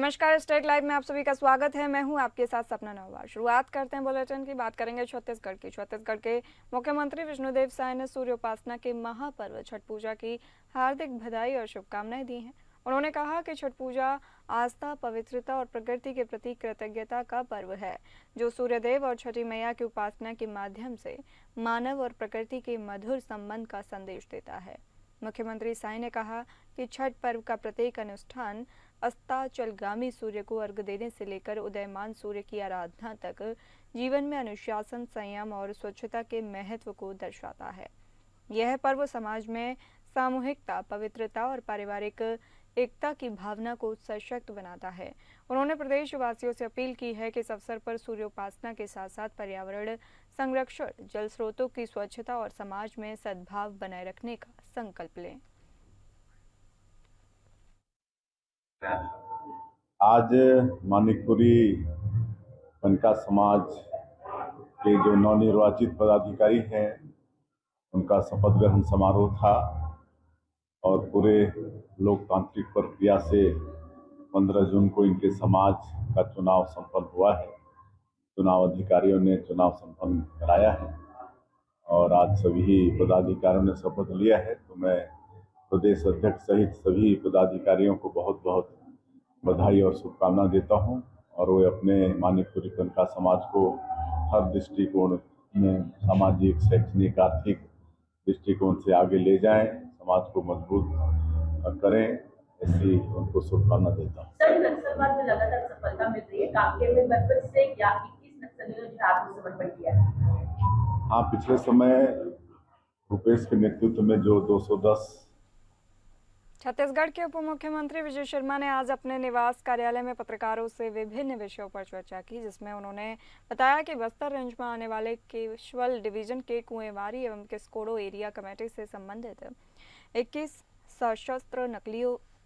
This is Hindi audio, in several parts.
नमस्कार, स्टेट लाइव में आप सभी का स्वागत है। मैं हूं आपके साथ सपना नौवार। शुरुआत करते हैं बुलेटिन की। बात करेंगे छत्तीसगढ़ की। छत्तीसगढ़ के मुख्यमंत्री विष्णुदेव साय ने सूर्य उपासना के महापर्व छठ पूजा की हार्दिक बधाई और शुभकामनाएं दी हैं। उन्होंने कहा कि छठ पूजा आस्था, पवित्रता और प्रकृति के प्रति कृतज्ञता का पर्व है, जो सूर्यदेव और छठी मैया की उपासना के माध्यम से मानव और प्रकृति के मधुर संबंध का संदेश देता है। मुख्यमंत्री साय ने कहा कि छठ पर्व का प्रत्येक अनुष्ठान अस्ताचलगामी सूर्य को अर्घ्य देने से लेकर उदयमान सूर्य की आराधना तक जीवन में अनुशासन, संयम और स्वच्छता के महत्व को दर्शाता है। यह पर्व समाज में सामूहिकता, पवित्रता और पारिवारिक एकता की भावना को सशक्त बनाता है। उन्होंने प्रदेशवासियों से अपील की है कि इस अवसर पर सूर्योपासना के साथ साथ पर्यावरण संरक्षण, जल स्रोतों की स्वच्छता और समाज में सद्भाव बनाए रखने का संकल्प लें। आज मानिकपुरी बनका समाज के जो नवनिर्वाचित पदाधिकारी हैं, उनका शपथ ग्रहण समारोह था और पूरे लोकतांत्रिक प्रक्रिया से 15 जून को इनके समाज का चुनाव संपन्न हुआ है। चुनाव अधिकारियों ने चुनाव संपन्न कराया है और आज सभी पदाधिकारियों ने शपथ लिया है। तो मैं प्रदेश अध्यक्ष सहित सभी पदाधिकारियों को बहुत बहुत बधाई और शुभकामना देता हूं और वे अपने मानिकपुरी बनका समाज को हर दृष्टिकोण में सामाजिक, शैक्षणिक, आर्थिक दृष्टिकोण से आगे ले जाएं, समाज को मजबूत करें, ऐसी उनको शुभकामना देता हूँ। सर, नक्सलवाद में लगातार सफलता मिल रही है। कांकेर में बचपन से 21 नक्सलियों ने आत्मसमर्पण किया है। हाँ, पिछले समय भूपेश के नेतृत्व में जो 210। छत्तीसगढ़ के उप मुख्यमंत्री विजय शर्मा ने आज अपने निवास कार्यालय में पत्रकारों से विभिन्न विषयों पर चर्चा की, जिसमें उन्होंने बताया कि बस्तर रेंज में आने वाले केशवल डिवीजन के कुएवारी एवं किस्कोड़ो एरिया कमेटी से संबंधित 21 सशस्त्र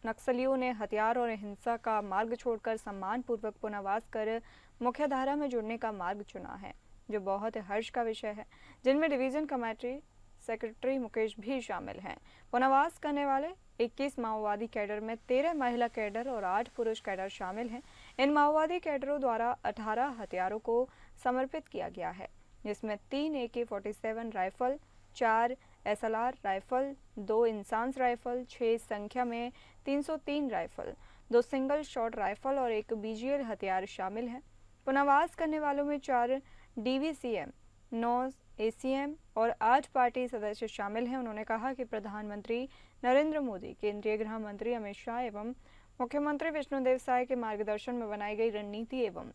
नक्सलियों ने हथियार और हिंसा का मार्ग छोड़कर सम्मानपूर्वक पुनर्वास कर मुख्यधारा में जुड़ने का मार्ग चुना है, जो बहुत हर्ष का विषय है। जिनमें डिवीजन कमेटी सेक्रेटरी मुकेश भी शामिल हैं। पुनर्वास करने वाले 21 माओवादी कैडर में 13 महिला कैडर और 8 पुरुष कैडर शामिल हैं। इन माओवादी कैडरों द्वारा 18 हथियारों को समर्पित किया गया है, जिसमें 3 AK-47 rifle, 4 SLR rifle, 2 INSAS rifle, 6 संख्या में 303 राइफल, 2 सिंगल शॉट राइफल और 1 BGL हथियार शामिल हैं। पुनर्वास करने वालों में 4 DVCM, 9 ACM और 8 पार्टी सदस्य शामिल हैं। उन्होंने कहा कि प्रधानमंत्री नरेंद्र मोदी, केंद्रीय गृह मंत्री अमित शाह एवं मुख्यमंत्री विष्णुदेव साय के मार्गदर्शन में बनाई गई रणनीति एवं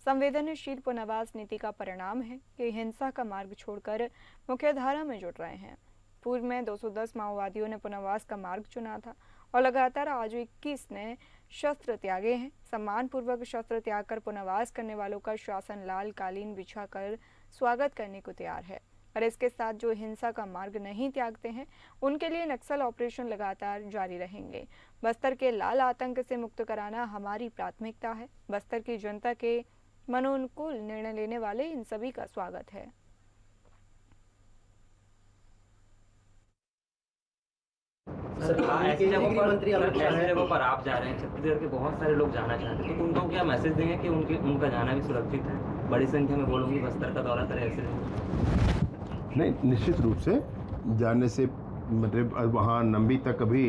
संवेदनशील पुनर्वास नीति का परिणाम है कि हिंसा का मार्ग छोड़कर मुख्यधारा में जुड़ रहे हैं। पूर्व में 210 माओवादियों ने पुनर्वास का मार्ग चुना था और लगातार आज 21 ने शस्त्र त्यागे हैं। सम्मानपूर्वक शस्त्र त्याग कर पुनर्वास करने वालों का शासन लाल कालीन बिछाकर स्वागत करने को तैयार है और इसके साथ जो हिंसा का मार्ग नहीं त्यागते हैं, उनके लिए नक्सल ऑपरेशन लगातार जारी रहेंगे। बस्तर के लाल आतंक से मुक्त कराना हमारी प्राथमिकता है। बस्तर की जनता के मनोनुकूल निर्णय लेने वाले इन सभी का स्वागत है। सर, ऐसी जगहों पर आप जा रहे हैं, छत्तीसगढ़ के बहुत सारे लोग जाना चाहते हैं, तो उनको क्या मैसेज देंगे कि उनका जाना भी सुरक्षित है? बड़ी संख्या में वो लोग भी बस्तर का दौरा करें ऐसे? नहीं, निश्चित रूप से जाने से मतलब वहाँ नंबी तक अभी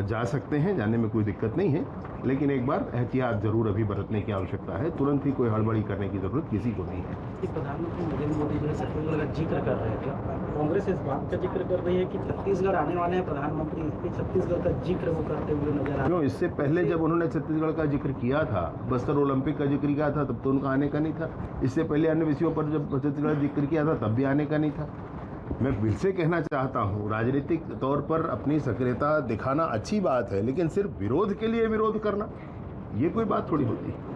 जा सकते हैं, जाने में कोई दिक्कत नहीं है, लेकिन एक बार एहतियात जरूर अभी बरतने की आवश्यकता है। तुरंत ही कोई हड़बड़ी करने की जरूरत किसी को नहीं है। प्रधानमंत्री नरेंद्र मोदी जो है छत्तीसगढ़ का जिक्र कर रहे थे, कांग्रेस इस बात का जिक्र कर रही है कि छत्तीसगढ़ आने वाले हैं प्रधानमंत्री, छत्तीसगढ़ का जिक्र वो करते हुए नजर आ। क्यों, इससे पहले जब उन्होंने छत्तीसगढ़ का जिक्र किया था, बस्तर ओलंपिक का जिक्र किया था, तब तो उनका आने का नहीं था। इससे पहले अन्य विषयों पर जब छत्तीसगढ़ का जिक्र किया था, तब भी आने का नहीं था। मैं फिर से कहना चाहता हूँ, राजनीतिक तौर पर अपनी सक्रियता दिखाना अच्छी बात है, लेकिन सिर्फ विरोध के लिए विरोध करना ये कोई बात थोड़ी होती है।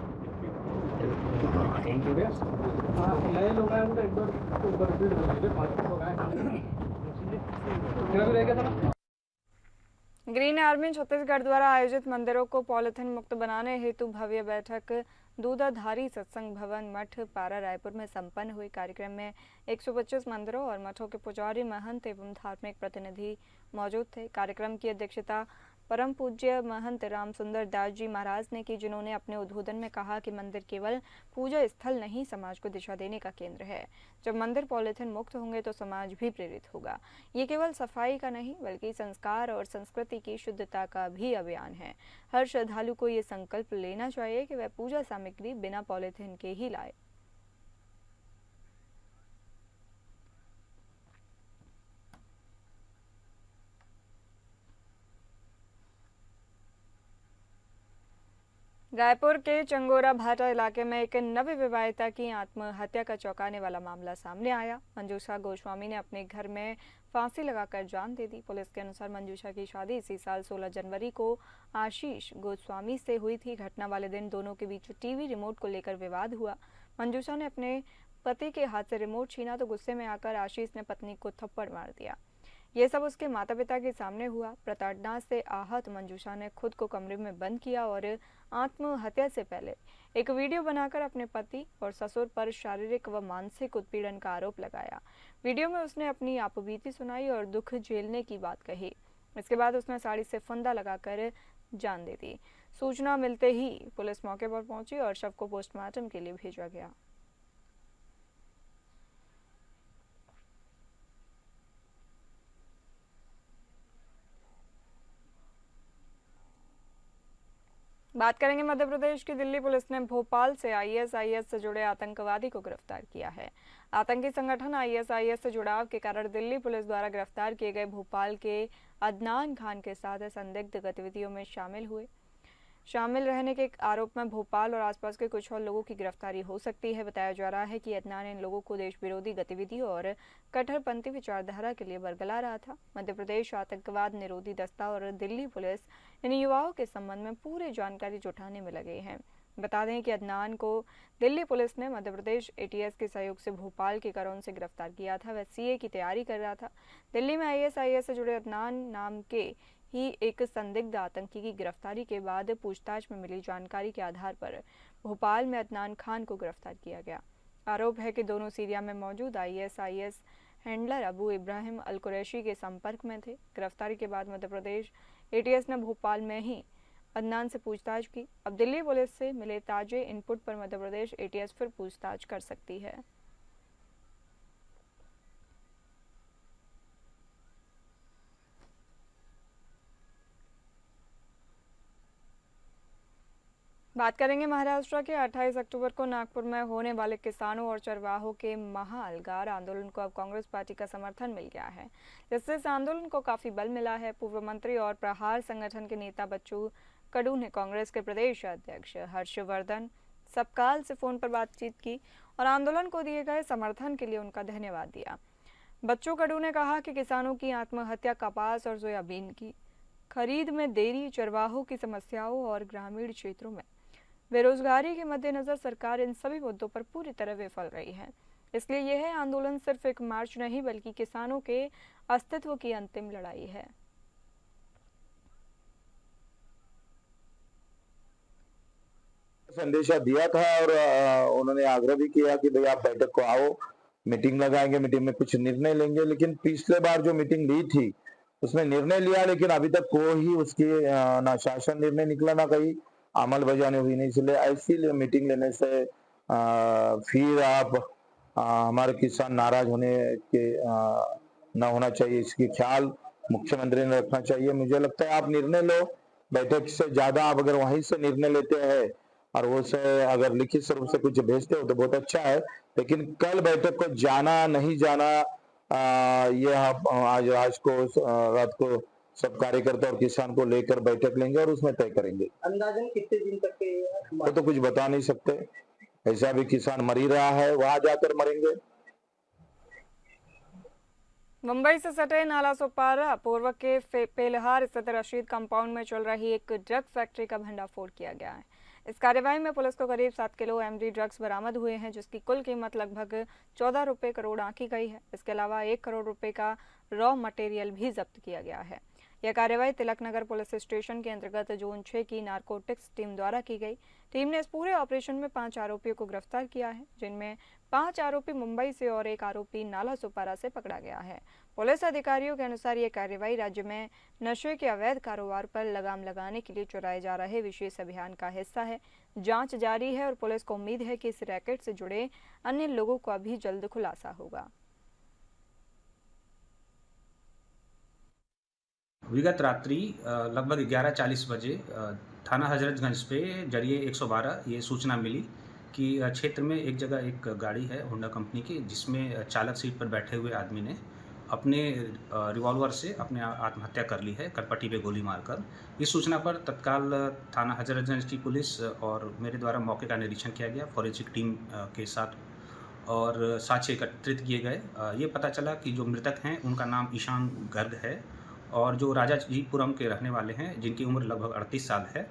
नए लोग आए ग्रीन आर्मी छत्तीसगढ़ द्वारा आयोजित मंदिरों को पॉलिथीन मुक्त बनाने हेतु भव्य बैठक दूधाधारी सत्संग भवन मठ पारा रायपुर में संपन्न हुई। कार्यक्रम में 125 मंदिरों और मठों के पुजारी, महंत एवं धार्मिक प्रतिनिधि मौजूद थे। कार्यक्रम की अध्यक्षता परम पूज्य महंत राम सुंदर दास जी महाराज ने की, जिन्होंने अपने उद्बोधन में कहा कि मंदिर केवल पूजा स्थल नहीं, समाज को दिशा देने का केंद्र है। जब मंदिर पॉलिथीन मुक्त होंगे तो समाज भी प्रेरित होगा। ये केवल सफाई का नहीं बल्कि संस्कार और संस्कृति की शुद्धता का भी अभियान है। हर श्रद्धालु को ये संकल्प लेना चाहिए कि वह पूजा सामग्री बिना पॉलिथीन के ही लाए। रायपुर के चंगोरा भाटा इलाके में एक नवविवाहिता की आत्महत्या का चौंकाने वाला मामला सामने आया। मंजूषा गोस्वामी ने अपने घर में फांसी लगाकर जान दे दी। पुलिस के अनुसार मंजूषा की शादी इसी साल 16 जनवरी को आशीष गोस्वामी से हुई थी। घटना वाले दिन दोनों के बीच टीवी रिमोट को लेकर विवाद हुआ। मंजूषा ने अपने पति के हाथ से रिमोट छीना तो गुस्से में आकर आशीष ने पत्नी को थप्पड़ मार दिया। ये सब उसके माता पिता के सामने हुआ। प्रताड़ना से आहत मंजूषा ने खुद को कमरे में बंद किया और आत्महत्या से पहले एक वीडियो बनाकर अपने पति और ससुर पर शारीरिक व मानसिक उत्पीड़न का आरोप लगाया। वीडियो में उसने अपनी आपबीती सुनाई और दुख झेलने की बात कही। इसके बाद उसने साड़ी से फंदा लगाकर जान दे दी। सूचना मिलते ही पुलिस मौके पर पहुंची और शव को पोस्टमार्टम के लिए भेजा गया। बात करेंगे मध्य प्रदेश की। दिल्ली पुलिस ने भोपाल से आईएसआईएस से जुड़े आतंकवादी को गिरफ्तार किया है। आतंकी संगठन आईएसआईएस से जुड़ाव के कारण दिल्ली पुलिस द्वारा गिरफ्तार किए गए भोपाल के अदनान खान के साथ संदिग्ध गतिविधियों में शामिल रहने के आरोप में भोपाल और आसपास के कुछ और लोगों की गिरफ्तारी हो सकती है। बताया जा रहा है कि अदनान इन लोगों को देश विरोधी गतिविधियों और कट्टरपंथी विचारधारा के लिए बरगला रहा था। मध्य प्रदेश आतंकवाद निरोधी दस्ता और दिल्ली पुलिस इन युवाओं के संबंध में पूरी जानकारी जुटाने में लगे हैं। बता दें कि अदनान को दिल्ली पुलिस ने मध्य प्रदेश एटीएस के सहयोग से भोपाल के करौन से गिरफ्तार किया था। वह सीए की तैयारी कर रहा था। दिल्ली में आईएसआईएस से जुड़े अदनान नाम के ही एक संदिग्ध आतंकी की गिरफ्तारी के बाद पूछताछ में मिली जानकारी के आधार पर भोपाल में अदनान खान को गिरफ्तार किया गया। आरोप है कि दोनों सीरिया में मौजूद आईएसआईएस हैंडलर अबू इब्राहिम अल कुरैशी के संपर्क में थे। गिरफ्तारी के बाद मध्य प्रदेश एटीएस ने भोपाल में ही अदनान से पूछताछ की। अब दिल्ली पुलिस से मिले ताजे इनपुट पर मध्य प्रदेश एटीएस फिर पूछताछ कर सकती है। बात करेंगे महाराष्ट्र के। 28 अक्टूबर को नागपुर में होने वाले किसानों और चरवाहों के महाअलगार आंदोलन को अब कांग्रेस पार्टी का समर्थन मिल गया है, जिससे इस आंदोलन को काफी बल मिला है। पूर्व मंत्री और प्रहार संगठन के नेता बच्चू कडू ने कांग्रेस के प्रदेश अध्यक्ष हर्षवर्धन सबकाल से फोन पर बातचीत की और आंदोलन को दिए गए समर्थन के लिए उनका धन्यवाद दिया। बच्चू कडू ने कहा कि किसानों की आत्महत्या, कपास और सोयाबीन की खरीद में देरी, चरवाहों की समस्याओं और ग्रामीण क्षेत्रों में बेरोजगारी के मद्देनजर सरकार इन सभी मुद्दों पर पूरी तरह विफल रही है। इसलिए यह आंदोलन सिर्फ एक मार्च नहीं बल्कि किसानों के अस्तित्व की अंतिम लड़ाई है। संदेशा दिया था और उन्होंने आग्रह भी किया कि भाई आप बैठक को आओ, मीटिंग लगाएंगे, मीटिंग में कुछ निर्णय लेंगे। लेकिन पिछले बार जो मीटिंग ली थी उसमें निर्णय लिया, लेकिन अभी तक कोई उसकी ना शासन निर्णय निकला ना कहीं अमल बजाने हुई नहीं। इसलिए ऐसी मीटिंग लेने से फिर आप हमारे किसान नाराज होने के ना होना चाहिए, इसकी ख्याल मुख्यमंत्री ने रखना चाहिए। मुझे लगता है आप निर्णय लो, बैठक से ज्यादा आप अगर वहीं से निर्णय लेते हैं और वो से अगर लिखित स्वरूप से कुछ भेजते हो तो बहुत अच्छा है। लेकिन कल बैठक को जाना नहीं जाना, ये आज रात को सब कार्यकर्ता और किसान को लेकर बैठक लेंगे और उसमें तय करेंगे। अंदाजन कितने दिन तक के वो तो कुछ बता नहीं सकते, ऐसा भी किसान मर ही रहा है, वहां जाकर मरेंगे। मुंबई से सटे नाला सोपारा पूर्व के पेलहार स्थित रशीद कंपाउंड में चल रही एक ड्रग फैक्ट्री का भंडाफोड़ किया गया है। इस कार्यवाही में पुलिस को करीब 7 किलो एमडी ड्रग्स बरामद हुए हैं, जिसकी कुल कीमत लगभग 14 रुपये करोड़ आंकी गई है। इसके अलावा 1 करोड़ रुपए का रॉ मटेरियल भी जब्त किया गया है। यह कार्रवाई तिलक नगर पुलिस स्टेशन के अंतर्गत जोन 6 की नारकोटिक्स टीम द्वारा की गई। टीम ने इस पूरे ऑपरेशन में 5 आरोपियों को गिरफ्तार किया है, जिनमें 5 आरोपी मुंबई से और 1 आरोपी नाला सुपारा से पकड़ा गया है। पुलिस अधिकारियों के अनुसार ये कार्रवाई राज्य में नशे के अवैध कारोबार पर लगाम लगाने के लिए चलाए जा रहे विशेष अभियान का हिस्सा है। जांच जारी है और पुलिस को उम्मीद है कि इस रैकेट से जुड़े अन्य लोगों का भी जल्द खुलासा होगा। विगत रात्रि लगभग 11:40 बजे थाना हजरतगंज पे जरिए 112 ये सूचना मिली कि क्षेत्र में एक जगह एक गाड़ी है होंडा कंपनी की, जिसमें चालक सीट पर बैठे हुए आदमी ने अपने रिवॉल्वर से अपने आत्महत्या कर ली है, कटपटी पे गोली मारकर। इस सूचना पर तत्काल थाना हजरतगंज की पुलिस और मेरे द्वारा मौके का निरीक्षण किया गया फॉरेंसिक टीम के साथ, और साक्ष्य एकत्रित किए गए। ये पता चला कि जो मृतक हैं उनका नाम ईशान गर्ग है और जो राजाजीपुरम के रहने वाले हैं, जिनकी उम्र लगभग 38 साल है।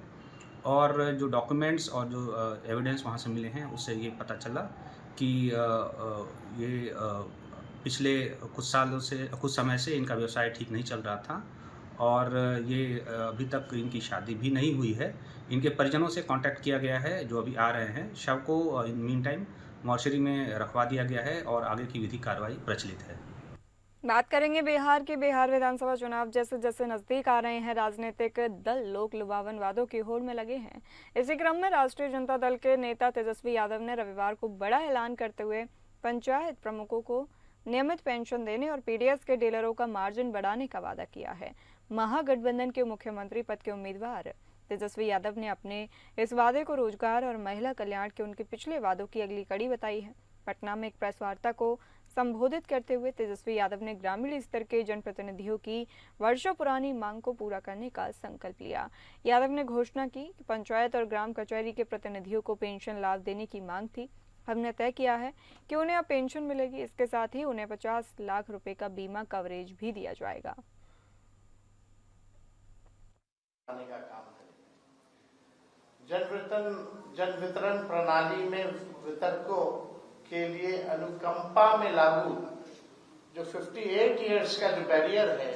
और जो डॉक्यूमेंट्स और जो एविडेंस वहाँ से मिले हैं, उससे ये पता चला कि ये पिछले कुछ समय से इनका व्यवसाय ठीक नहीं चल रहा था और ये अभी तक इनकी शादी भी नहीं हुई है। इनके परिजनों से कांटेक्ट किया गया है जो अभी आ रहे हैं। शव को इन मीन टाइम मॉर्चरी में रखवा दिया गया है और आगे की विधिक कार्रवाई प्रचलित है। बात करेंगे बिहार के। बिहार विधानसभा चुनाव जैसे जैसे नजदीक आ रहे हैं, राजनीतिक दल लोक लुभावन वादों की होड़ में लगे हैं। इसी क्रम में राष्ट्रीय जनता दल के नेता तेजस्वी यादव ने रविवार को बड़ा ऐलान करते हुए पंचायत प्रमुखों को नियमित पेंशन देने और पीडीएस के डीलरों का मार्जिन बढ़ाने का वादा किया है। महागठबंधन के मुख्यमंत्री पद के उम्मीदवार तेजस्वी यादव ने अपने इस वादे को रोजगार और महिला कल्याण के उनके पिछले वादों की अगली कड़ी बताई है। पटना में एक प्रेस वार्ता को संबोधित करते हुए तेजस्वी यादव ने ग्रामीण स्तर के जनप्रतिनिधियों की वर्षों पुरानी मांग को पूरा करने का संकल्प लिया। यादव ने घोषणा की कि पंचायत और ग्राम कचहरी के प्रतिनिधियों को पेंशन लाभ देने की मांग थी। हमने तय किया है कि उन्हें अब पेंशन मिलेगी। इसके साथ ही उन्हें 50 लाख रुपए का बीमा कवरेज भी दिया जाएगा। जन वितरण प्रणाली में वितरकों के लिए अनुकंपा में लागू जो 58 इयर्स का जो बैरियर है,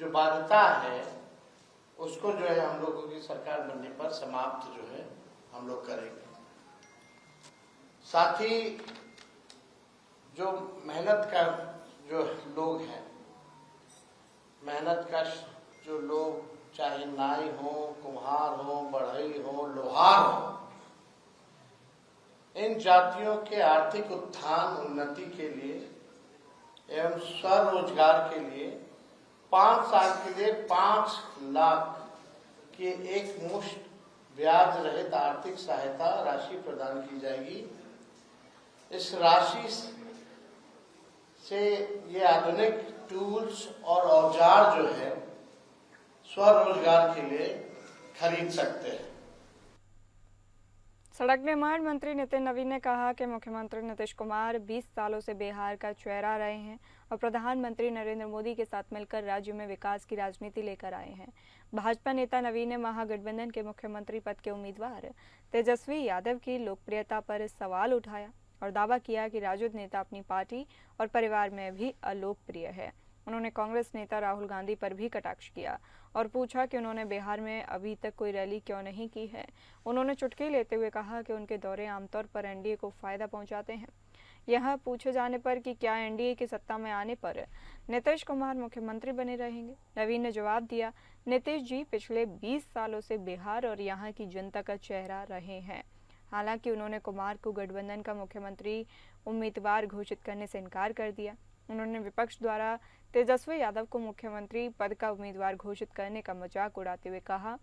जो बाध्यता है, उसको जो है हम लोगों की सरकार बनने पर समाप्त जो है हम लोग करेंगे। साथ ही जो मेहनत का जो लोग हैं, मेहनत का जो लोग, चाहे नाई हो, कुम्हार हो, बढ़ई हो, लोहार हो, इन जातियों के आर्थिक उत्थान उन्नति के लिए एवं स्वरोजगार के लिए 5 साल के लिए 5 लाख की एक मुश्त ब्याज रहित आर्थिक सहायता राशि प्रदान की जाएगी। इस राशि से ये आधुनिक टूल्स और औजार जो है स्वरोजगार के लिए खरीद सकते हैं। सड़क निर्माण मंत्री नितिन नवीन ने कहा कि मुख्यमंत्री नीतीश कुमार 20 सालों से बिहार का चेहरा रहे हैं और प्रधानमंत्री नरेंद्र मोदी के साथ मिलकर राज्य में विकास की राजनीति लेकर आए हैं। भाजपा नेता नवीन ने महागठबंधन के मुख्यमंत्री पद के उम्मीदवार तेजस्वी यादव की लोकप्रियता पर सवाल उठाया और दावा किया कि राजद नेता अपनी पार्टी और परिवार में भी अलोकप्रिय है। उन्होंने कांग्रेस नेता राहुल गांधी पर भी कटाक्ष किया और पूछा कि उन्होंने बिहार में अभी तक कोई रैली क्यों नहीं की है। उन्होंने चुटकी लेते हुए कहा कि उनके दौरे आमतौर पर एनडीए को फायदा पहुंचाते हैं। यह पूछे जाने पर कि क्या एनडीए की सत्ता में आने पर नीतीश कुमार मुख्यमंत्री बने रहेंगे, नवीन ने जवाब दिया, नीतीश जी पिछले 20 सालों से बिहार और यहाँ की जनता का चेहरा रहे हैं। हालांकि उन्होंने कुमार को गठबंधन का मुख्यमंत्री उम्मीदवार घोषित करने से इनकार कर दिया। उन्होंने विपक्ष द्वारा तेजस्वी यादव को मुख्यमंत्री पद का उम्मीदवार घोषित करने का मजाक उड़ाते हुए कहा,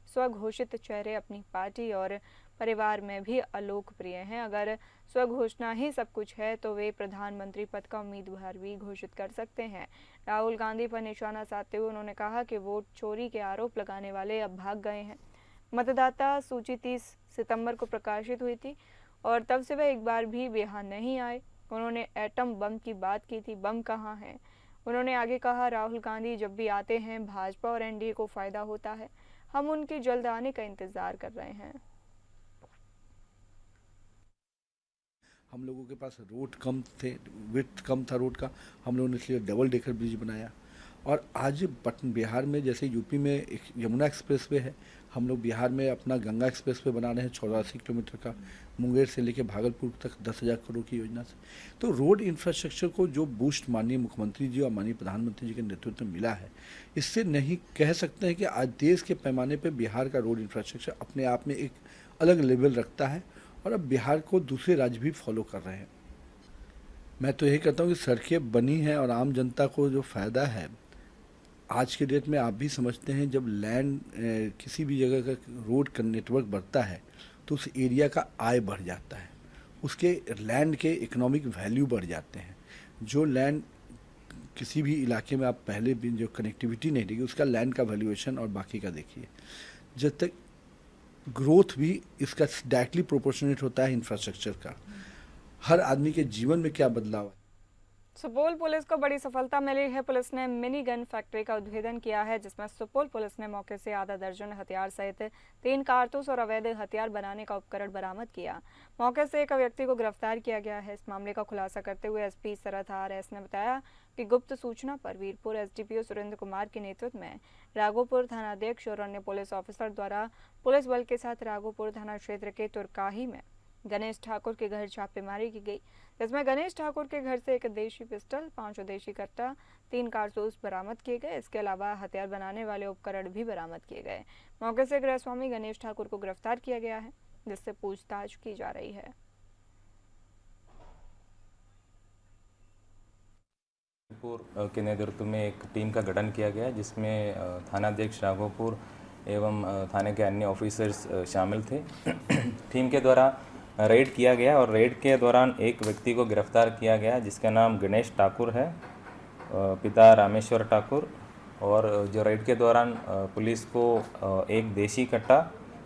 स्वघोषित चेहरे अपनी पार्टी और परिवार में भी अलोकप्रिय हैं। अगर स्वघोषणा ही सब कुछ है तो वे प्रधानमंत्री पद का उम्मीदवार भी घोषित कर सकते हैं। राहुल गांधी पर निशाना साधते हुए उन्होंने कहा कि वोट चोरी के आरोप लगाने वाले अब भाग गए हैं। मतदाता सूची 30 सितंबर को प्रकाशित हुई थी और तब से वे एक बार भी बिहार नहीं आए। उन्होंने एटम बम की बात की थी, बम कहाँ है? उन्होंने आगे कहा, राहुल गांधी जब भी आते हैं भाजपा और एनडीए को फायदा होता है। हम उनके जल्द आने का इंतजार कर रहे हैं। हम लोगों के पास रोड कम थे, विड्थ कम था रोड का, हम लोगों ने इसलिए डबल डेकर ब्रिज बनाया। और आज बिहार में जैसे यूपी में एक यमुना एक्सप्रेसवे है, हम लोग बिहार में अपना गंगा एक्सप्रेस पे बना रहे हैं 84 किलोमीटर का, मुंगेर से लेकर भागलपुर तक 10,000 करोड़ की योजना से। तो रोड इंफ्रास्ट्रक्चर को जो बूस्ट माननीय मुख्यमंत्री जी और माननीय प्रधानमंत्री जी के नेतृत्व में मिला है, इससे नहीं कह सकते हैं कि आज देश के पैमाने पे बिहार का रोड इंफ्रास्ट्रक्चर अपने आप में एक अलग लेवल रखता है और अब बिहार को दूसरे राज्य भी फॉलो कर रहे हैं। मैं तो यही कहता हूँ कि सड़कें बनी हैं और आम जनता को जो फ़ायदा है, आज के डेट में आप भी समझते हैं, जब लैंड किसी भी जगह का रोड का नेटवर्क बढ़ता है तो उस एरिया का आय बढ़ जाता है, उसके लैंड के इकोनॉमिक वैल्यू बढ़ जाते हैं। जो लैंड किसी भी इलाके में आप पहले भी जो कनेक्टिविटी नहीं रहेगी, उसका लैंड का वैल्यूएशन और बाकी का देखिए, जब तक ग्रोथ भी इसका डायरेक्टली प्रोपोर्शनेट होता है इंफ्रास्ट्रक्चर का। हर आदमी के जीवन में क्या बदलाव है। सुपौल पुलिस को बड़ी सफलता मिली है। पुलिस ने मिनी गन फैक्ट्री का उद्भेदन किया है, जिसमें सुपौल पुलिस ने मौके से आधा दर्जन हथियार सहित 3 कारतूस और अवैध हथियार बनाने का उपकरण बरामद किया। मौके से एक व्यक्ति को गिरफ्तार किया गया है। इस मामले का खुलासा करते हुए एसपी शरद RS ने बताया कि गुप्त सूचना पर वीरपुर SDPO सुरेंद्र कुमार के नेतृत्व में राघोपुर थानाध्यक्ष और अन्य पुलिस ऑफिसर द्वारा पुलिस बल के साथ राघोपुर थाना क्षेत्र के तुरकाही में गणेश ठाकुर के घर छापेमारी की गई, जिसमें गणेश ठाकुर के घर से एक देशी पिस्टल, 5 देशी कट्टा, 3 कारतूस बरामद किए गए। इसके अलावा हथियार बनाने वाले उपकरण भी बरामद किए गए। मौके से गृह स्वामी गणेश ठाकुर को गिरफ्तार किया गया है, जिससे पूछताछ की जा रही है। के नेतृत्व में एक टीम का गठन किया गया, जिसमें थानाध्यक्ष राघोपुर एवं थाने के अन्य ऑफिसर्स शामिल थे। टीम के द्वारा रेड किया गया और रेड के दौरान एक व्यक्ति को गिरफ्तार किया गया, जिसका नाम गणेश ठाकुर है, पिता रामेश्वर ठाकुर। और जो रेड के दौरान पुलिस को एक देशी कट्टा,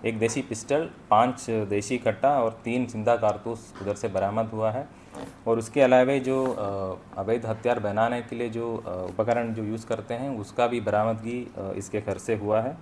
एक देशी पिस्टल, 5 देशी कट्टा और 3 जिंदा कारतूस उधर से बरामद हुआ है। और उसके अलावा जो अवैध हथियार बनाने के लिए जो उपकरण जो यूज़ करते हैं, उसका भी बरामदगी इसके घर से हुआ है।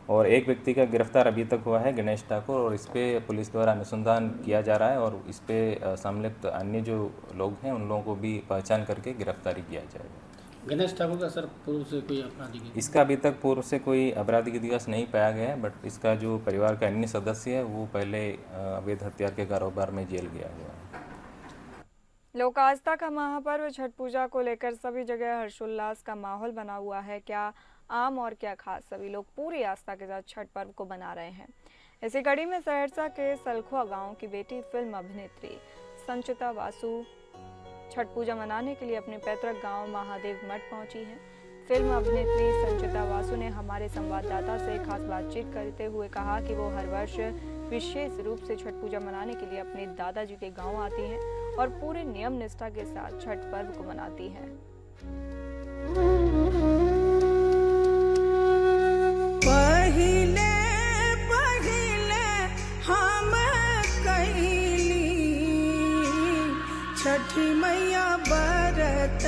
और एक व्यक्ति का गिरफ्तार अभी तक हुआ है, गणेश ठाकुर, और इस पर पुलिस द्वारा अनुसंधान किया जा रहा है और इस पर संलिप्त अन्य जो लोग हैं उन लोगों को भी पहचान करके गिरफ्तारी किया जाएगा। गणेश ठाकुर का सर पूर्व से कोई आपराधिक इसका अभी तक पूर्व से कोई आपराधिक इतिहास नहीं पाया गया है, बट इसका जो परिवार का अन्य सदस्य है वो पहले अवैध हथियार के कारोबार में जेल गया हुआ है। लोक आस्था का महापर्व छठ पूजा को लेकर सभी जगह हर्षोल्लास का माहौल बना हुआ है। क्या आम और क्या खास, सभी लोग पूरी आस्था के साथ छठ पर्व को मना रहे हैं। इसी कड़ी में सहरसा के सलखुआ गांव की बेटी फिल्म अभिनेत्री संचिता वासु छठ पूजा मनाने के लिए अपने पैतृक गांव महादेव मठ पहुंची हैं। फिल्म अभिनेत्री संचिता वासु ने हमारे संवाददाता से खास बातचीत करते हुए कहा कि वो हर वर्ष विशेष रूप से छठ पूजा मनाने के लिए अपने दादाजी के गांव आती हैं और पूरे नियम निष्ठा के साथ छठ पर्व को मनाती हैं। पहिले पहिले हम कैली छठी मैया बरत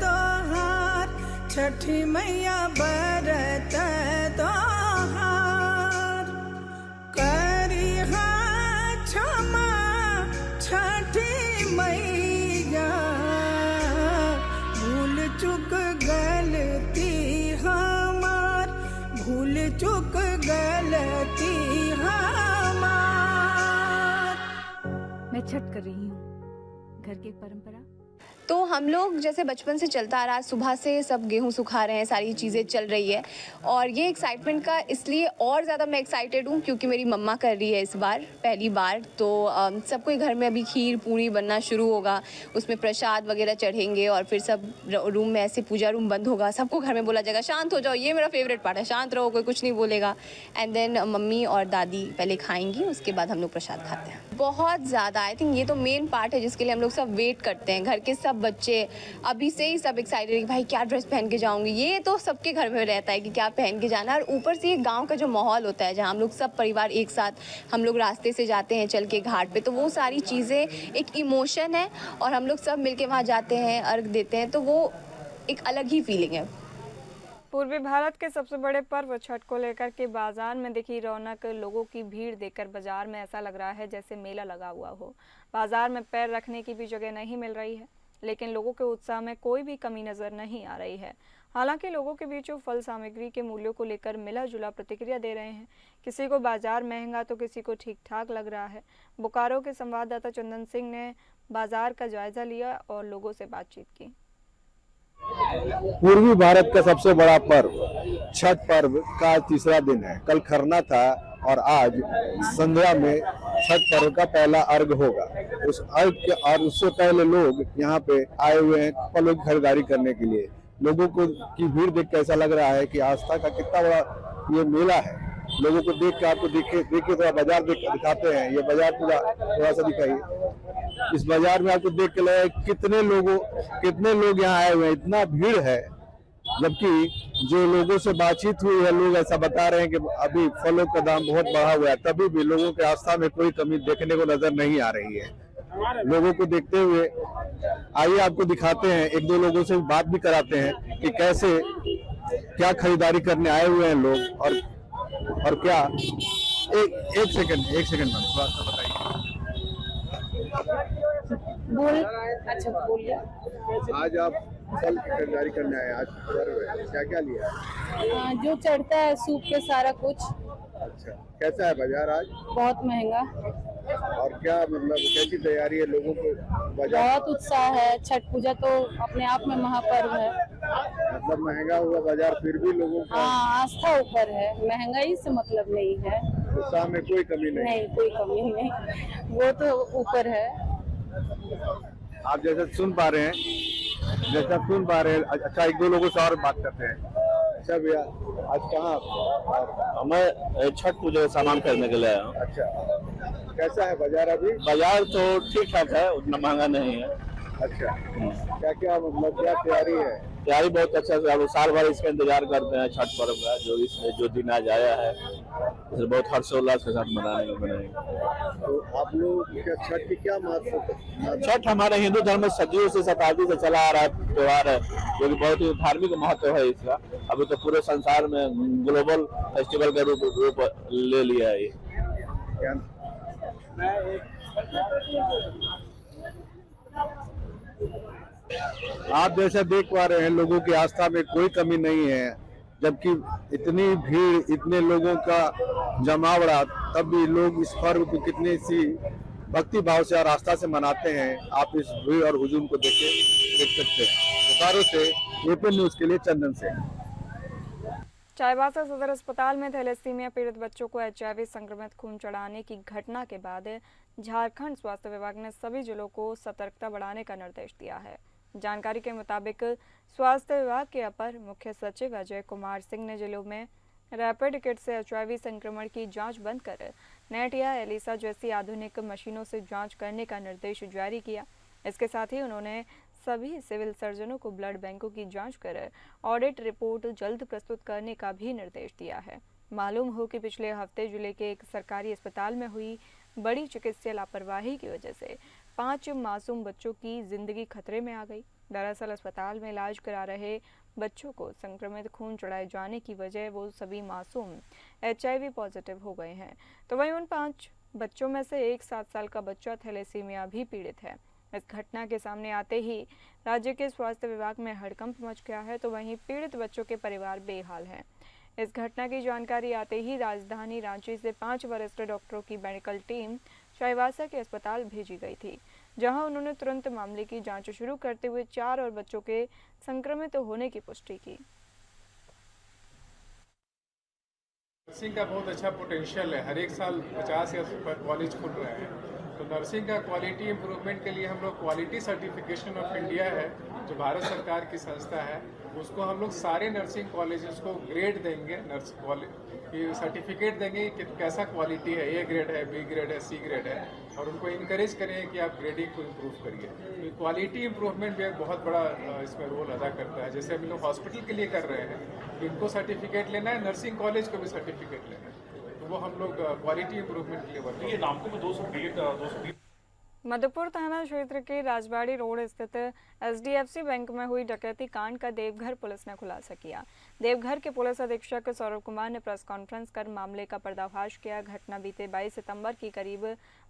तोहार, छठी मैया बरत तोहार, करिहा क्षमा छठी मैया, भूल चुक गलती हमार, भूल चुक गलती हमार। मैं छठ कर रही हूँ, घर की परंपरा। तो हम लोग जैसे बचपन से चलता आ रहा, सुबह से सब गेहूं सुखा रहे हैं, सारी चीज़ें चल रही है। और ये एक्साइटमेंट का इसलिए और ज़्यादा मैं एक्साइटेड हूँ क्योंकि मेरी मम्मा कर रही है इस बार पहली बार। तो सबके घर में अभी खीर पूरी बनना शुरू होगा, उसमें प्रसाद वगैरह चढ़ेंगे और फिर सब रूम में ऐसे पूजा रूम बंद होगा, सबको घर में बोला जाएगा शांत हो जाओ। ये मेरा फेवरेट पार्ट है, शांत रहो, कोई कुछ नहीं बोलेगा। एंड देन मम्मी और दादी पहले खाएंगी, उसके बाद हम लोग प्रसाद खाते हैं। बहुत ज़्यादा आई थिंक ये तो मेन पार्ट है जिसके लिए हम लोग सब वेट करते हैं। घर के सब बच्चे अभी से ही सब एक्साइटेड कि भाई क्या ड्रेस पहन के जाऊंगी। ये तो सबके घर में रहता है कि क्या पहन के जाना है। और ऊपर से ये गांव का जो माहौल होता है जहां हम लोग सब परिवार एक साथ हम लोग रास्ते से जाते हैं चल के घाट पे, तो वो सारी चीज़ें एक इमोशन है और हम लोग सब मिलके वहाँ जाते हैं, अर्घ देते हैं, तो वो एक अलग ही फीलिंग है। पूर्वी भारत के सबसे बड़े पर्व छठ को लेकर के बाजार में दिखी रौनक, लोगों की भीड़ देखकर बाजार में ऐसा लग रहा है जैसे मेला लगा हुआ हो। बाजार में पैर रखने की भी जगह नहीं मिल रही है, लेकिन लोगों के उत्साह में कोई भी कमी नजर नहीं आ रही है। हालांकि लोगों के बीच फल सामग्री के मूल्यों को लेकर मिला जुला प्रतिक्रिया दे रहे हैं। किसी को बाजार महंगा तो किसी को ठीक ठाक लग रहा है। बोकारो के संवाददाता चंदन सिंह ने बाजार का जायजा लिया और लोगों से बातचीत की। पूर्वी भारत का सबसे बड़ा पर्व छठ पर्व का तीसरा दिन है। कल खरना था और आज संध्या में छठ पर्व का पहला अर्घ होगा। उस अर्घ के और उससे पहले लोग यहाँ पे आए हुए हैं फलों की खरीदारी करने के लिए। लोगों को की भीड़ देख के ऐसा लग रहा है कि आस्था का कितना बड़ा ये मेला है। लोगों को देख के आपको देखिए थोड़ा बाजार दिखाते हैं। ये बाजार थोड़ा सा दिखाइए। इस बाजार में आपको देख के लगा कितने लोग यहाँ आए हुए हैं, इतना भीड़ है। जबकि जो लोगों से बातचीत हुई है लोग ऐसा बता रहे हैं कि अभी फलों का दाम बहुत बढ़ा हुआ है, तभी भी लोगों के आस्था में कोई कमी देखने को नजर नहीं आ रही है। लोगों को देखते हुए आइए आपको दिखाते हैं, एक दो लोगों से बात भी कराते हैं कि कैसे क्या खरीदारी करने आए हुए हैं लोग और क्या। एक सेकंड मैम थोड़ा सा बताइए। अच्छा बोलिए। आज आप फल की खरीदारी करने आए, आज पर्व है, क्या क्या लिया? जो चढ़ता है सूप पे सारा कुछ। अच्छा, कैसा है बाजार आज? बहुत महंगा। और क्या मतलब कैसी तैयारी है लोगों को? बाजार बहुत उत्साह है। छठ पूजा तो अपने आप में महापर्व है। मतलब महंगा हुआ बाजार फिर भी लोगों का आस्था ऊपर है, महंगाई से मतलब नहीं है। उत्साह में कोई कमी नहीं, कोई कमी नहीं, वो तो ऊपर है। आप जैसा सुन पा रहे हैं। अच्छा, एक दो लोगों से और बात करते हैं। अच्छा भैया, आज कहाँ? मैं छठ पूजा का सामान खरीदने के लिए आया हूँ। अच्छा, कैसा है बाजार अभी? बाजार तो ठीक ठाक है, उतना महंगा नहीं है। अच्छा, क्या क्या मतलब क्या तैयारी है? तैयारी बहुत अच्छा से, हम साल भर इसका इंतजार करते हैं छठ पर्व का, जो दिन आज आया है इसे बहुत हर्षोल्लास के साथ मनाएंगे। तो आप लोग छठ की क्या महत्व? छठ हमारे हिंदू धर्म में सदियों से शताब्दी से चला आ रहा त्योहार है, जो कि बहुत ही धार्मिक महत्व है इसका। अभी तो पूरे संसार में ग्लोबल फेस्टिवल का रूप ले लिया है ये। आप जैसा देख पा रहे हैं लोगों की आस्था में कोई कमी नहीं है। जबकि इतनी भीड़, इतने लोगों का जमावड़ा, तब भी लोग इस पर्व को कितनी सी भक्ति भाव से और आस्था से मनाते हैं। आप इस भीड़ और हुजूम को देख सकते हैं। बोकारो से एपी न्यूज के लिए चंदन सिंह। चाईबासा सदर अस्पताल में थैलेसीमिया पीड़ित बच्चों को HIV संक्रमित खून चढ़ाने की घटना के बाद झारखंड स्वास्थ्य विभाग ने सभी जिलों को सतर्कता बढ़ाने का निर्देश दिया है। जानकारी के मुताबिक स्वास्थ्य विभाग के अपर मुख्य सचिव अजय कुमार सिंह ने जिलों में रैपिड किट से HIV संक्रमण की जांच बंद कर नेट या एलिसा जैसी आधुनिक मशीनों से जांच करने का निर्देश जारी किया। इसके साथ ही उन्होंने सभी सिविल सर्जनों को ब्लड बैंकों की जांच कर ऑडिट रिपोर्ट जल्द प्रस्तुत करने का भी निर्देश दिया है। मालूम हो कि पिछले हफ्ते जिले के एक सरकारी अस्पताल में हुई बड़ी चिकित्सीय लापरवाही की वजह से 5 मासूम बच्चों की जिंदगी खतरे में आ गई। दरअसल अस्पताल में इलाज करा रहे बच्चों को संक्रमित खून चढ़ाए जाने की वजह वो सभी मासूम HIV पॉजिटिव हो गए हैं। तो वहीं उन 5 बच्चों में से एक 7 साल का बच्चा थैलेसीमिया भी पीड़ित है। इस घटना के सामने आते ही राज्य के स्वास्थ्य विभाग में हड़कंप मच गया है, तो वहीं पीड़ित बच्चों के परिवार बेहाल हैं। इस घटना की जानकारी आते ही राजधानी रांची से 5 वरिष्ठ डॉक्टरों की मेडिकल टीम चाईबासा के अस्पताल भेजी गई थी, जहां उन्होंने तुरंत मामले की जांच शुरू करते हुए 4 और बच्चों के संक्रमित होने की पुष्टि की। नर्सिंग का बहुत अच्छा पोटेंशियल है। हर एक साल 50 या कॉलेज खुल रहे हैं, तो नर्सिंग का क्वालिटी इम्प्रूवमेंट के लिए हम लोग क्वालिटी सर्टिफिकेशन ऑफ इंडिया है, जो भारत सरकार की संस्था है, उसको हम लोग सारे नर्सिंग कॉलेजेस को ग्रेड देंगे, सर्टिफिकेट देंगे कि कैसा क्वालिटी है, A ग्रेड है, B ग्रेड है, C ग्रेड है, और उनको इनकरेज करेंगे कि आप ग्रेडिंग को इम्प्रूव करिए। तो क्वालिटी इम्प्रूवमेंट भी एक बहुत बड़ा इसमें रोल अदा करता है। जैसे हम लोग हॉस्पिटल के लिए कर रहे हैं, तो इनको सर्टिफिकेट लेना है, नर्सिंग कॉलेज को भी सर्टिफिकेट लेना है, तो वो हम लोग क्वालिटी इम्प्रूवमेंट के लिए वर्क ये नाम को 220 मधुपुर थाना क्षेत्र के राजबाड़ी रोड स्थित HDFC बैंक में हुई डकैती कांड का देवघर पुलिस ने खुलासा किया। देवघर के पुलिस अधीक्षक सौरभ कुमार ने प्रेस कॉन्फ्रेंस कर मामले का पर्दाफाश किया। घटना बीते 22 सितंबर की करीब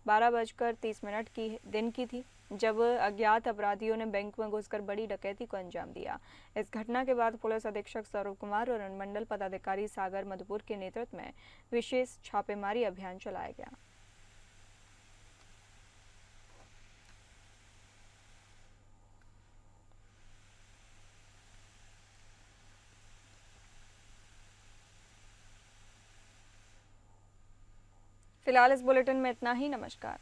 12:30 की दिन की थी, जब अज्ञात अपराधियों ने बैंक में घुसकर बड़ी डकैती को अंजाम दिया। इस घटना के बाद पुलिस अधीक्षक सौरभ कुमार और अनुमंडल पदाधिकारी सागर मधुपुर के नेतृत्व में विशेष छापेमारी अभियान चलाया गया। फिलहाल इस बुलेटिन में इतना ही। नमस्कार।